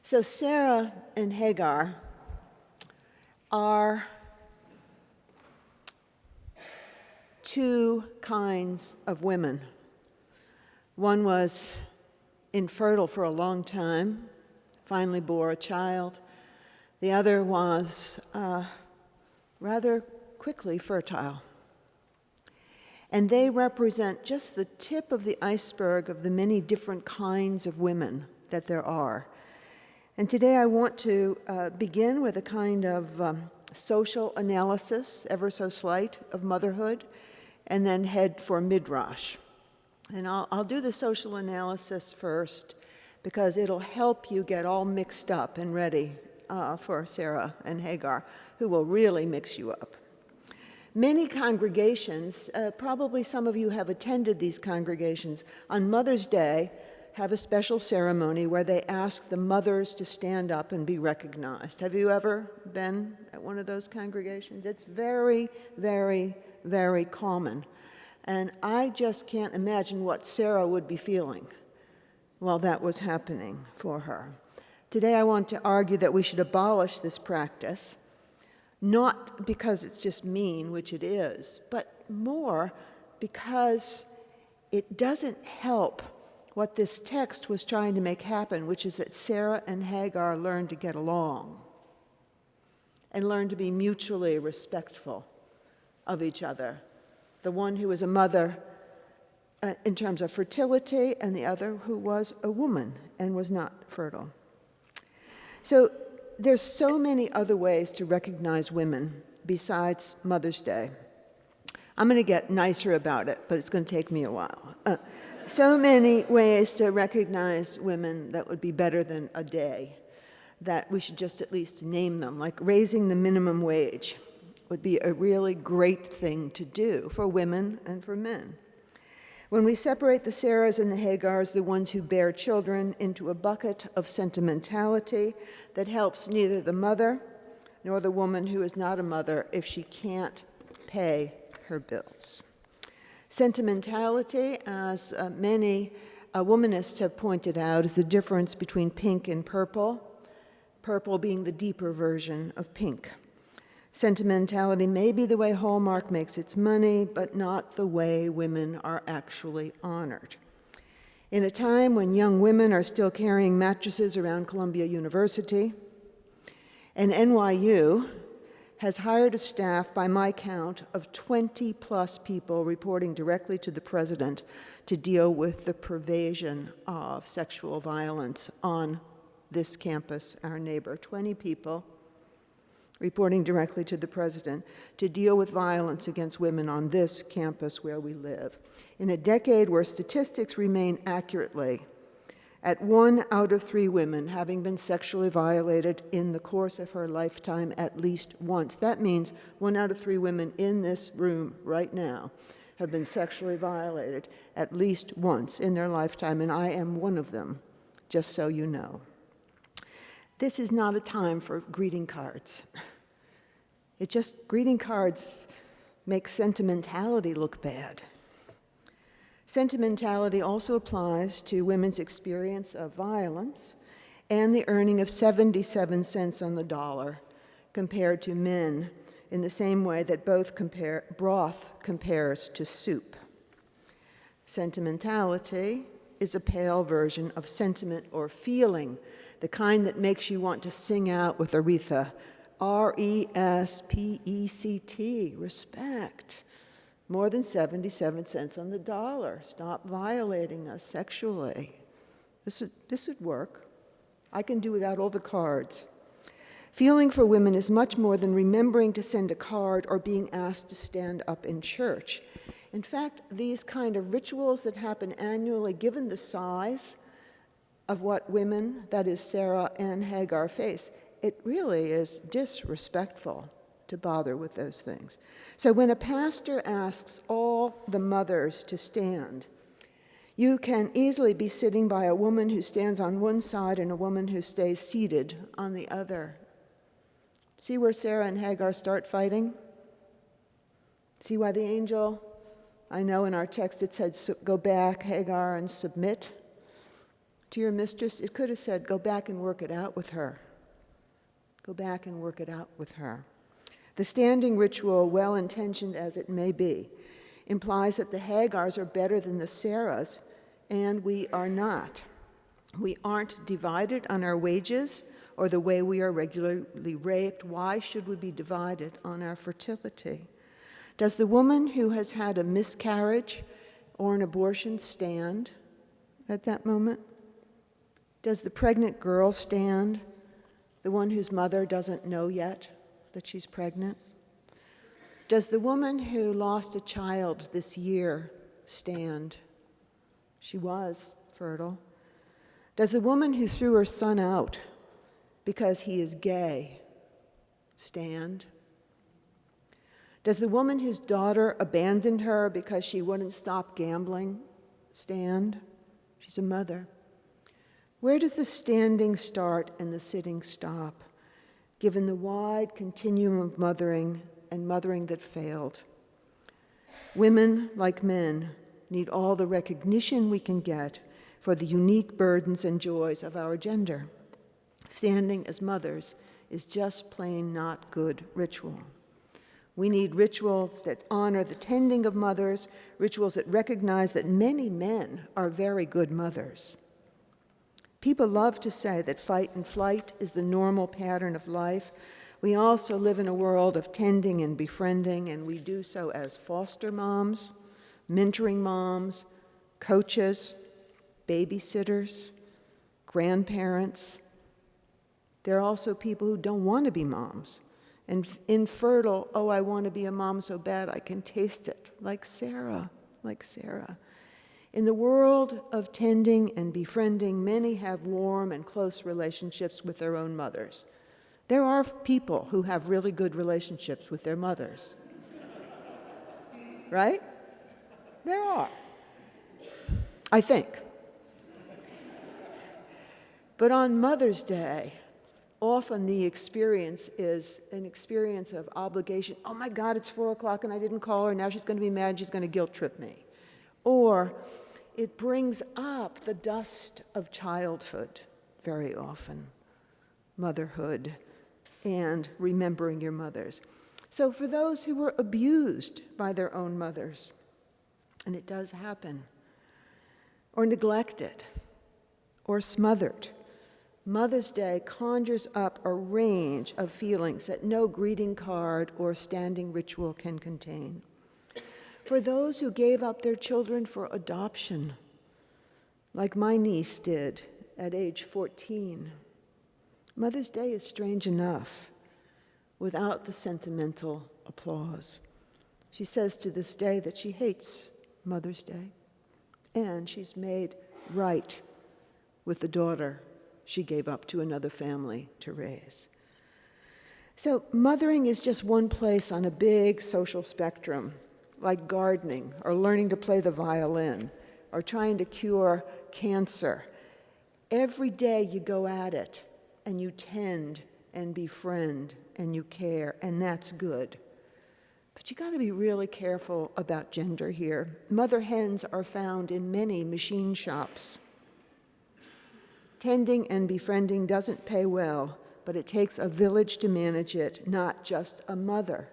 So Sarah and Hagar are two kinds of women. One was infertile for a long time, finally bore a child. The other was rather quickly fertile. And they represent just the tip of the iceberg of the many different kinds of women that there are. And today I want to begin with a kind of social analysis, ever so slight, of motherhood, and then head for midrash. And I'll do the social analysis first because it'll help you get all mixed up and ready for Sarah and Hagar, who will really mix you up. Many congregations, probably some of you have attended these congregations, on Mother's Day have a special ceremony where they ask the mothers to stand up and be recognized. Have you ever been at one of those congregations? It's very, very, very common. And I just can't imagine what Sarah would be feeling while that was happening for her. Today I want to argue that we should abolish this practice, not because it's just mean, which it is, but more because it doesn't help what this text was trying to make happen, which is that Sarah and Hagar learn to get along and learn to be mutually respectful of each other. The one who was a mother in terms of fertility, and the other who was a woman and was not fertile. So there's so many other ways to recognize women besides Mother's Day. I'm going to get nicer about it, but it's going to take me a while. So many ways to recognize women that would be better than a day, that we should just at least name them, like raising the minimum wage would be a really great thing to do for women and for men. When we separate the Sarahs and the Hagars, the ones who bear children, into a bucket of sentimentality that helps neither the mother nor the woman who is not a mother if she can't pay her bills. Sentimentality, as many womanists have pointed out, is the difference between pink and purple, purple being the deeper version of pink. Sentimentality may be the way Hallmark makes its money, but not the way women are actually honored. In a time when young women are still carrying mattresses around Columbia University, and NYU has hired a staff, by my count, of 20-plus people reporting directly to the president to deal with the pervasion of sexual violence on this campus, our neighbor. 20 people reporting directly to the president to deal with violence against women on this campus where we live. In a decade where statistics remain accurately at 1 out of 3 women having been sexually violated in the course of her lifetime at least once. That means 1 out of 3 women in this room right now have been sexually violated at least once in their lifetime, and I am one of them, just so you know. This is not a time for greeting cards. Greeting cards make sentimentality look bad. Sentimentality also applies to women's experience of violence and the earning of 77 cents on the dollar compared to men in the same way that broth compares to soup. Sentimentality is a pale version of sentiment or feeling, the kind that makes you want to sing out with Aretha, R-E-S-P-E-C-T, respect. More than 77 cents on the dollar. Stop violating us sexually. This would work. I can do without all the cards. Feeling for women is much more than remembering to send a card or being asked to stand up in church. In fact, these kind of rituals that happen annually, given the size of what women, that is Sarah and Hagar, face, it really is disrespectful to bother with those things. So when a pastor asks all the mothers to stand, you can easily be sitting by a woman who stands on one side and a woman who stays seated on the other. See where Sarah and Hagar start fighting? See why the angel, I know in our text it said, go back, Hagar, and submit. to your mistress, it could have said, go back and work it out with her. Go back and work it out with her. The standing ritual, well-intentioned as it may be, implies that the Hagars are better than the Sarahs, and we are not. We aren't divided on our wages or the way we are regularly raped. Why should we be divided on our fertility? Does the woman who has had a miscarriage or an abortion stand at that moment? Does the pregnant girl stand, the one whose mother doesn't know yet that she's pregnant? Does the woman who lost a child this year stand? She was fertile. Does the woman who threw her son out because he is gay stand? Does the woman whose daughter abandoned her because she wouldn't stop gambling stand? She's a mother. Where does the standing start and the sitting stop, given the wide continuum of mothering and mothering that failed? Women, like men, need all the recognition we can get for the unique burdens and joys of our gender. Standing as mothers is just plain not good ritual. We need rituals that honor the tending of mothers, rituals that recognize that many men are very good mothers. People love to say that fight and flight is the normal pattern of life. We also live in a world of tending and befriending, and we do so as foster moms, mentoring moms, coaches, babysitters, grandparents. There are also people who don't want to be moms. And infertile, oh, I want to be a mom so bad I can taste it, like Sarah. In the world of tending and befriending, many have warm and close relationships with their own mothers. There are people who have really good relationships with their mothers. Right? There are. I think. But on Mother's Day, often the experience is an experience of obligation. Oh my God, it's 4 o'clock and I didn't call her. Now she's going to be mad. She's going to guilt trip me. Or it brings up the dust of childhood very often, motherhood, and remembering your mothers. So for those who were abused by their own mothers, and it does happen, or neglected, or smothered, Mother's Day conjures up a range of feelings that no greeting card or standing ritual can contain. For those who gave up their children for adoption, like my niece did at age 14, Mother's Day is strange enough without the sentimental applause. She says to this day that she hates Mother's Day, and she's made right with the daughter she gave up to another family to raise. So mothering is just one place on a big social spectrum, like gardening or learning to play the violin or trying to cure cancer. Every day you go at it and you tend and befriend and you care, and that's good. But you got to be really careful about gender here. Mother hens are found in many machine shops. Tending and befriending doesn't pay well, but it takes a village to manage it, not just a mother.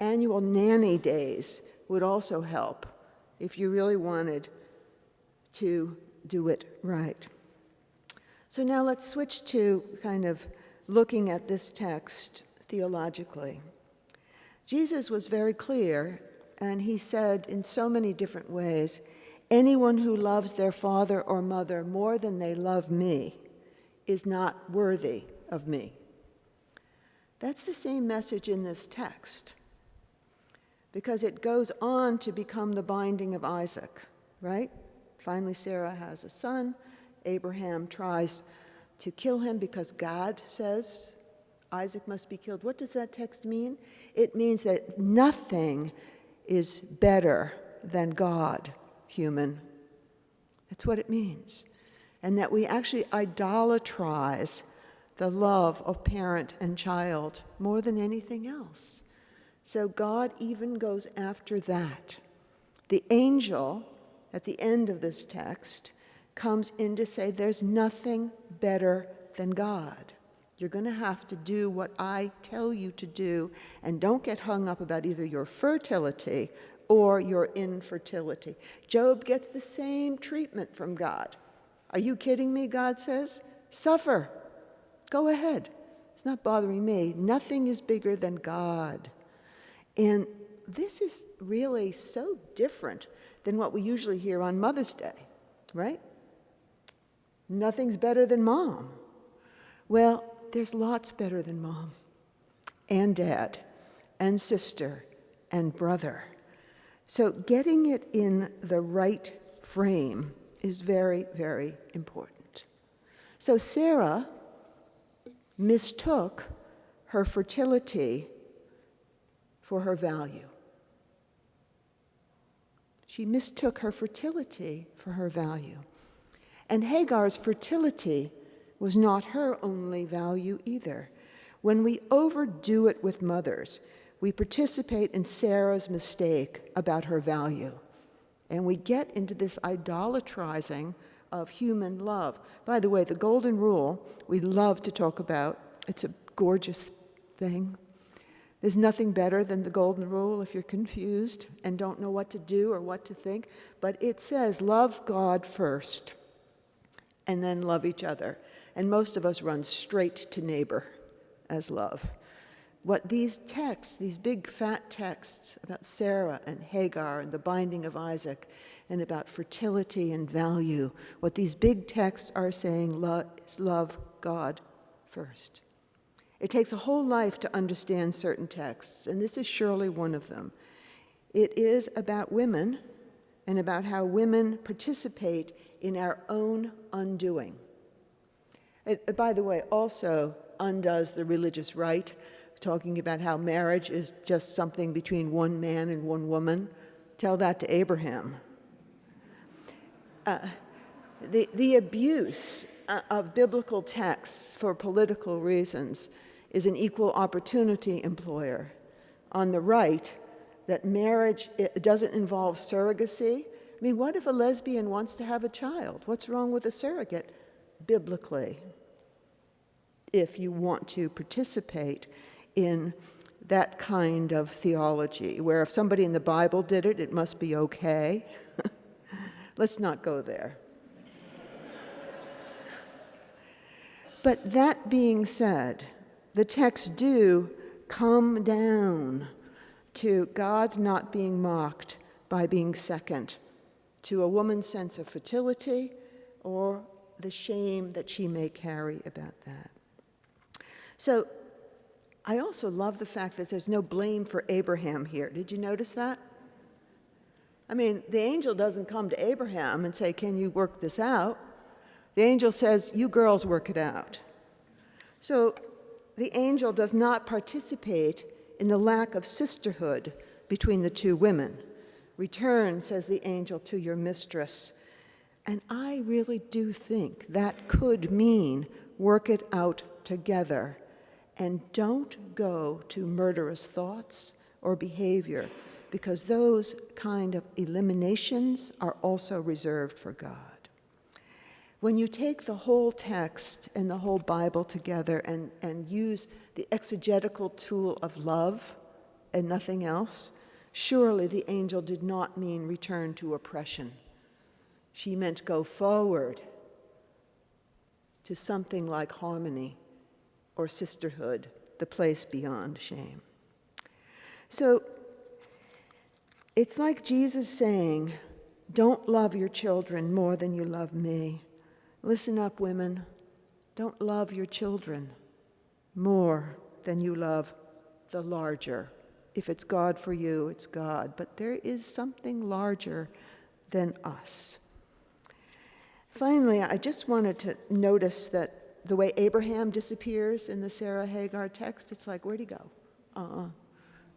Annual nanny days would also help if you really wanted to do it right. So now let's switch to kind of looking at this text theologically. Jesus was very clear, and he said in so many different ways, anyone who loves their father or mother more than they love me is not worthy of me. That's the same message in this text, because it goes on to become the binding of Isaac, right? Finally, Sarah has a son. Abraham tries to kill him because God says Isaac must be killed. What does that text mean? It means that nothing is better than God, human. That's what it means. And that we actually idolatrize the love of parent and child more than anything else. So God even goes after that. The angel, at the end of this text, comes in to say there's nothing better than God. You're going to have to do what I tell you to do, and don't get hung up about either your fertility or your infertility. Job gets the same treatment from God. Are you kidding me, God says? Suffer. Go ahead. It's not bothering me. Nothing is bigger than God. And this is really so different than what we usually hear on Mother's Day, right? Nothing's better than Mom. Well, there's lots better than Mom and Dad and sister and brother. So getting it in the right frame is very, very important. So Sarah mistook her fertility for her value. She mistook her fertility for her value. And Hagar's fertility was not her only value either. When we overdo it with mothers, we participate in Sarah's mistake about her value. And we get into this idolatrizing of human love. By the way, the golden rule we love to talk about. It's a gorgeous thing. There's nothing better than the golden rule if you're confused and don't know what to do or what to think. But it says, love God first, and then love each other. And most of us run straight to neighbor as love. What these texts, these big fat texts about Sarah and Hagar and the binding of Isaac and about fertility and value, what these big texts are saying is love God first. It takes a whole life to understand certain texts, and this is surely one of them. It is about women and about how women participate in our own undoing. It, by the way, also undoes the religious right, talking about how marriage is just something between one man and one woman. Tell that to Abraham. The abuse of biblical texts for political reasons is an equal opportunity employer. On the right, that marriage it doesn't involve surrogacy. I mean, what if a lesbian wants to have a child? What's wrong with a surrogate? Biblically, if you want to participate in that kind of theology, where if somebody in the Bible did it, it must be okay. Let's not go there. But that being said, the texts do come down to God not being mocked by being second, to a woman's sense of fertility or the shame that she may carry about that. So I also love the fact that there's no blame for Abraham here. Did you notice that? I mean, the angel doesn't come to Abraham and say, can you work this out? The angel says, you girls work it out. So the angel does not participate in the lack of sisterhood between the two women. Return, says the angel, to your mistress. And I really do think that could mean work it out together. And don't go to murderous thoughts or behavior, because those kind of eliminations are also reserved for God. When you take the whole text and the whole Bible together and use the exegetical tool of love and nothing else, surely the angel did not mean return to oppression. She meant go forward to something like harmony or sisterhood, the place beyond shame. So it's like Jesus saying, don't love your children more than you love me. Listen up, women. Don't love your children more than you love the larger. If it's God for you, it's God. But there is something larger than us. Finally, I just wanted to notice that the way Abraham disappears in the Sarah-Hagar text, it's like, where'd he go?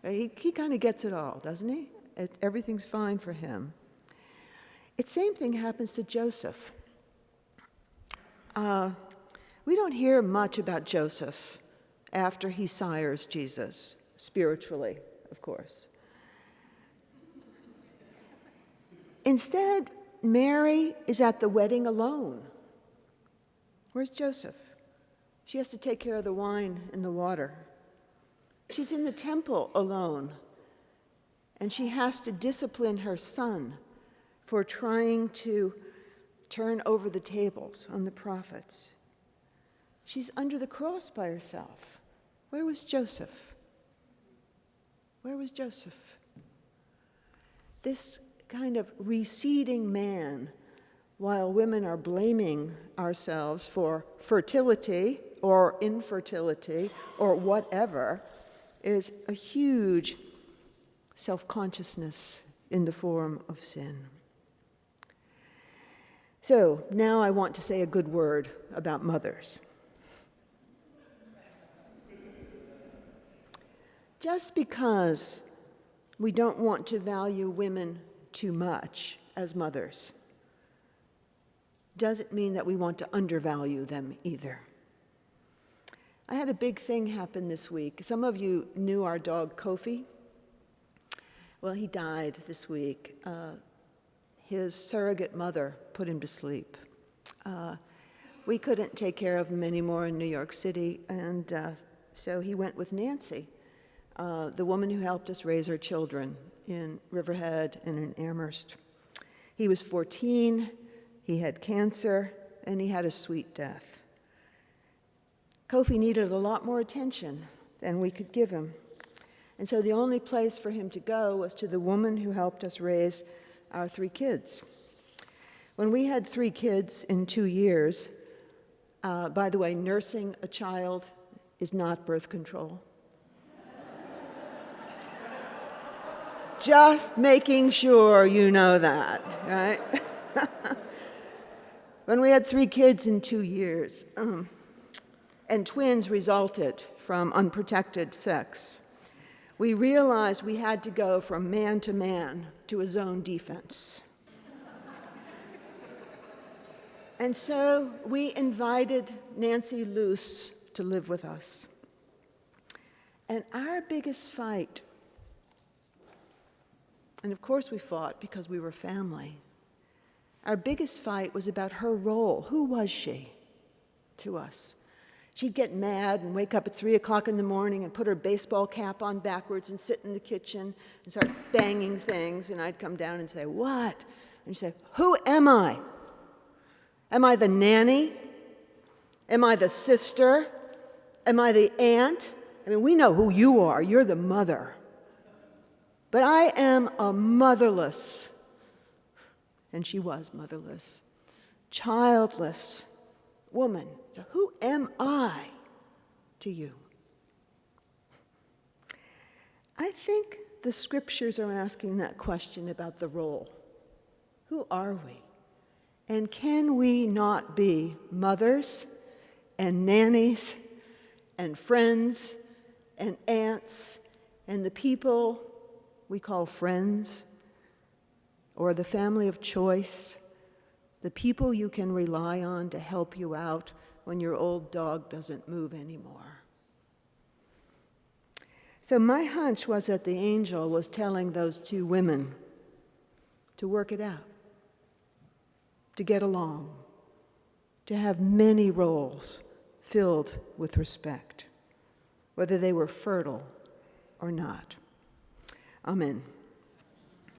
He kind of gets it all, doesn't he? Everything's fine for him. The same thing happens to Joseph. We don't hear much about Joseph after he sires Jesus, spiritually, of course. Instead, Mary is at the wedding alone. Where's Joseph? She has to take care of the wine and the water. She's in the temple alone, and she has to discipline her son for trying to turn over the tables on the prophets. She's under the cross by herself. Where was Joseph? Where was Joseph? This kind of receding man, while women are blaming ourselves for fertility or infertility or whatever, is a huge self-consciousness in the form of sin. So now I want to say a good word about mothers. Just because we don't want to value women too much as mothers doesn't mean that we want to undervalue them either. I had a big thing happen this week. Some of you knew our dog Kofi. Well, he died this week. His surrogate mother put him to sleep. We couldn't take care of him anymore in New York City, and so he went with Nancy, the woman who helped us raise our children in Riverhead and in Amherst. He was 14, he had cancer, and he had a sweet death. Kofi needed a lot more attention than we could give him. And so the only place for him to go was to the woman who helped us raise our 3 kids. When we had 3 kids in 2 years, by the way, nursing a child is not birth control. Just making sure you know that, right? When we had 3 kids in 2 years, and twins resulted from unprotected sex, we realized we had to go from man to man to a zone defense. And so we invited Nancy Luce to live with us. And our biggest fight, and of course we fought because we were family, our biggest fight was about her role. Who was she to us? She'd get mad and wake up at 3 o'clock in the morning and put her baseball cap on backwards and sit in the kitchen and start banging things, and I'd come down and say, "What?" And she'd say, "Who am I? Am I the nanny? Am I the sister? Am I the aunt? I mean, we know who you are. You're the mother. But I am a motherless," and she was motherless, childless woman. So who am I to you? I think the scriptures are asking that question about the role. Who are we? And can we not be mothers and nannies and friends and aunts and the people we call friends, or the family of choice, the people you can rely on to help you out when your old dog doesn't move anymore? So my hunch was that the angel was telling those 2 women to work it out, to get along, to have many roles filled with respect, whether they were fertile or not. Amen.